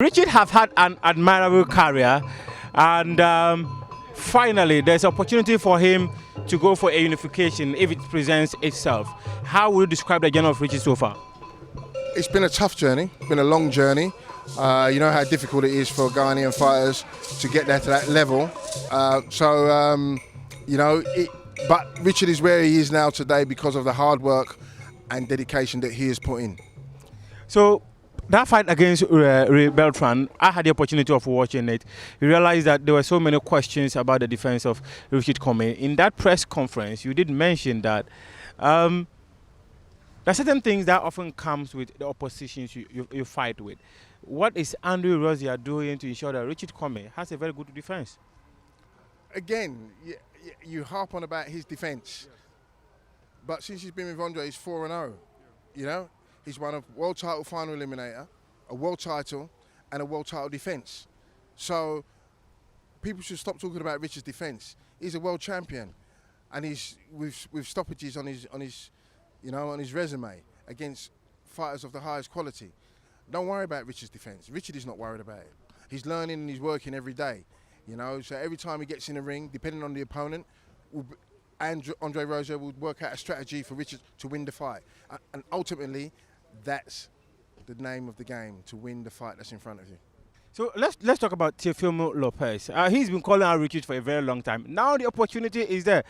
Richard have had an admirable career, and finally, there's opportunity for him to go for a unification if it presents itself. How would you describe the journey of Richard so far? It's been a tough journey, been a long journey. You know how difficult it is for Ghanaian fighters to get there to that level. But Richard is where he is now today because of the hard work and dedication that he has put in. So, that fight against Ray Beltran, I had the opportunity of watching it. You realized that there were so many questions about the defense of Richard Comey. In that press conference, you did mention that there are certain things that often comes with the oppositions you fight with. What is Andrew Rozier doing to ensure that Richard Comey has a very good defense? Again, you harp on about his defense, but since he's been with Andre, he's 4-0. You know? He's won a world title final eliminator, a world title, and a world title defence. So people should stop talking about Richard's defence. He's a world champion, and he's with stoppages on his resume against fighters of the highest quality. Don't worry about Richard's defence. Richard is not worried about it. He's learning and he's working every day. You know, so every time he gets in the ring, depending on the opponent, Andre Rozier would work out a strategy for Richard to win the fight, and ultimately, that's the name of the game, to win the fight that's in front of you. So let's talk about Teofimo Lopez. He's been calling out Richard for a very long time. Now the opportunity is there.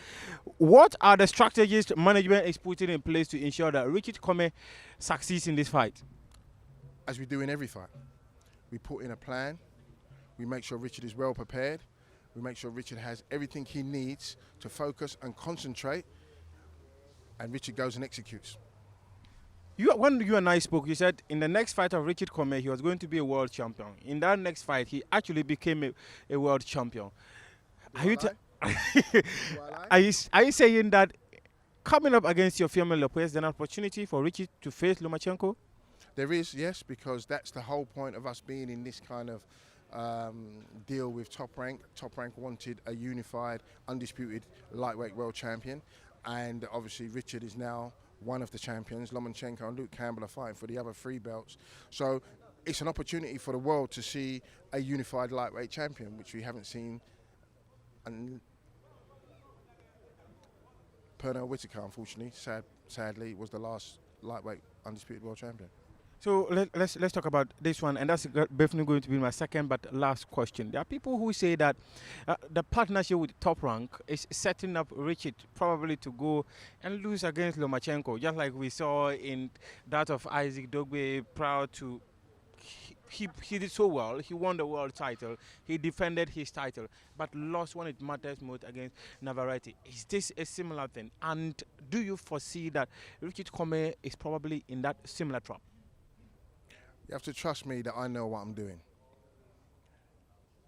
What are the strategies management is putting in place to ensure that Richard Comey succeeds in this fight? As we do in every fight, we put in a plan. We make sure Richard is well prepared. We make sure Richard has everything he needs to focus and concentrate, and Richard goes and executes. When you and I spoke, you said in the next fight of Richard Comey, he was going to be a world champion. In that next fight, he actually became a world champion. Are you saying that coming up against Teofimo Lopez, there's an opportunity for Richard to face Lomachenko? There is, yes, because that's the whole point of us being in this kind of deal with Top Rank. Top Rank wanted a unified, undisputed lightweight world champion, and obviously Richard is now one of the champions. Lomachenko and Luke Campbell are fighting for the other 3 belts. So it's an opportunity for the world to see a unified lightweight champion, which we haven't seen. And Pernell Whitaker, unfortunately, sadly, was the last lightweight undisputed world champion. So let's talk about this one, and that's definitely going to be my second but last question. There are people who say that the partnership with Top Rank is setting up Richard probably to go and lose against Lomachenko, just like we saw in that of Isaac Dogbe prior to. He did so well. He won the world title. He defended his title, but lost when it matters most against Navarrete. Is this a similar thing? And do you foresee that Richard Comey is probably in that similar trap? You have to trust me that I know what I'm doing.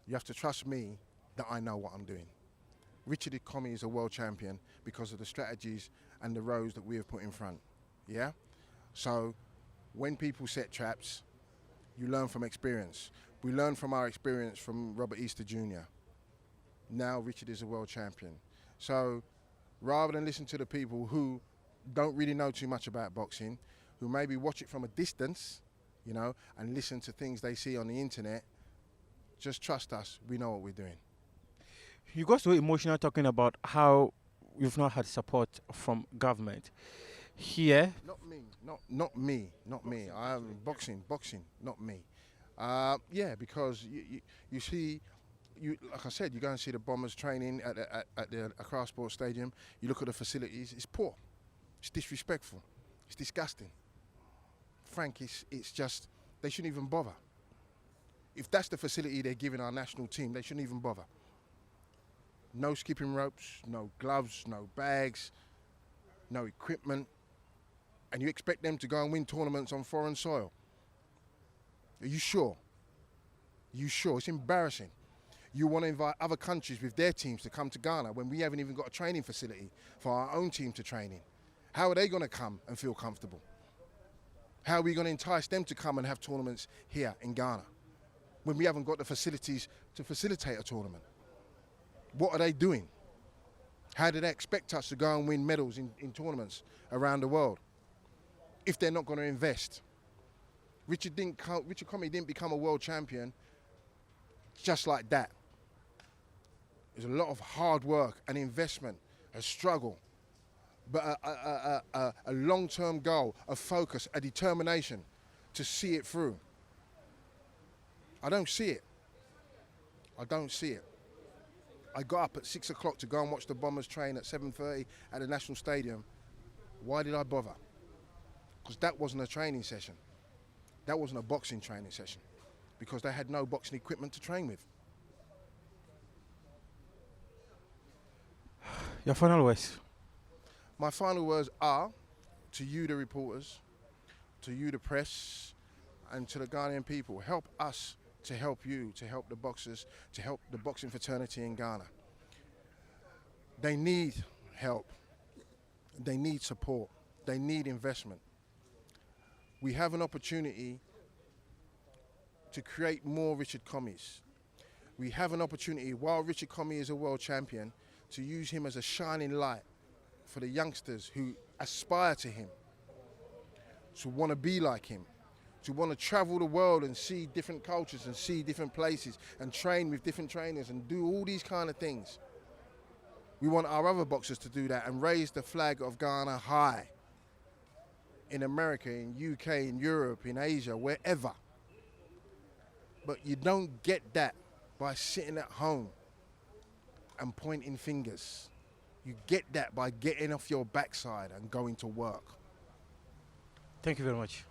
You have to trust me that I know what I'm doing. Richard Comey is a world champion because of the strategies and the rows that we have put in front. Yeah? So when people set traps, you learn from experience. We learn from our experience from Robert Easter Jr. Now Richard is a world champion. So rather than listen to the people who don't really know too much about boxing, who maybe watch it from a distance, you know, and listen to things they see on the internet, just trust us, we know what we're doing. You got so emotional talking about how you've not had support from government. Here? Not me. I'm boxing, not me. Yeah, because you see, like I said, you go and see the Bombers training at the Accra Sports Stadium, you look at the facilities, it's poor, it's disrespectful, it's disgusting. Frank, it's just, they shouldn't even bother. If that's the facility they're giving our national team, they shouldn't even bother. No skipping ropes, no gloves, no bags, no equipment. And you expect them to go and win tournaments on foreign soil. Are you sure? You sure? It's embarrassing. You want to invite other countries with their teams to come to Ghana when we haven't even got a training facility for our own team to train in. How are they going to come and feel comfortable? How are we going to entice them to come and have tournaments here in Ghana when we haven't got the facilities to facilitate a tournament? What are they doing? How do they expect us to go and win medals in tournaments around the world if they're not going to invest? Richard Comey didn't become a world champion just like that. There's a lot of hard work and investment, a struggle, but a long-term goal, a focus, a determination to see it through. I don't see it. I don't see it. I got up at 6 o'clock to go and watch the Bombers train at 7:30 at the National Stadium. Why did I bother? Because that wasn't a training session. That wasn't a boxing training session, because they had no boxing equipment to train with. Your final words. My final words are to you, the reporters, to you, the press, and to the Ghanaian people. Help us to help you, to help the boxers, to help the boxing fraternity in Ghana. They need help. They need support. They need investment. We have an opportunity to create more Richard Comeys. We have an opportunity, while Richard Comey is a world champion, to use him as a shining light for the youngsters who aspire to him, to want to be like him, to want to travel the world and see different cultures and see different places and train with different trainers and do all these kind of things. We want our other boxers to do that and raise the flag of Ghana high in America, in UK, in Europe, in Asia, wherever. But you don't get that by sitting at home and pointing fingers. You get that by getting off your backside and going to work. Thank you very much.